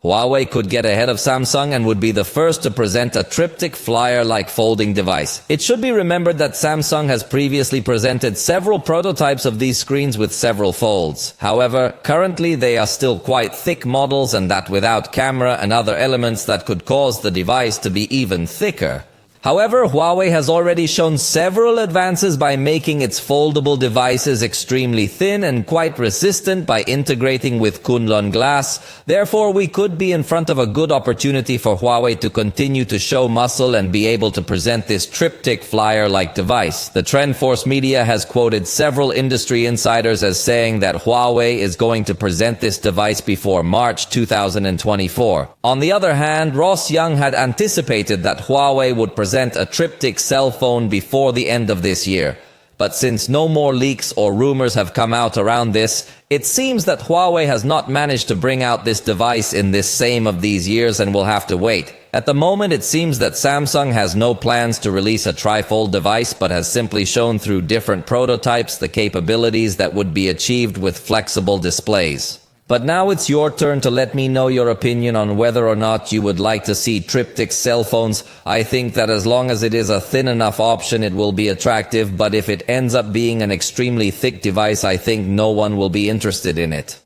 Huawei could get ahead of Samsung and would be the first to present a triptych flyer-like folding device. It should be remembered that Samsung has previously presented several prototypes of these screens with several folds. However, currently they are still quite thick models, and that without camera and other elements that could cause the device to be even thicker. However, Huawei has already shown several advances by making its foldable devices extremely thin and quite resistant by integrating with Kunlun glass. Therefore, we could be in front of a good opportunity for Huawei to continue to show muscle and be able to present this triptych flyer-like device. The TrendForce media has quoted several industry insiders as saying that Huawei is going to present this device before March 2024. On the other hand, Ross Young had anticipated that Huawei would present a triptych cell phone before the end of this year. But since no more leaks or rumors have come out around this, it seems that Huawei has not managed to bring out this device in this same of these years and will have to wait. At the moment, it seems that Samsung has no plans to release a trifold device, but has simply shown through different prototypes the capabilities that would be achieved with flexible displays. But now it's your turn to let me know your opinion on whether or not you would like to see triptych cell phones. I think that as long as it is a thin enough option, it will be attractive, but if it ends up being an extremely thick device, I think no one will be interested in it.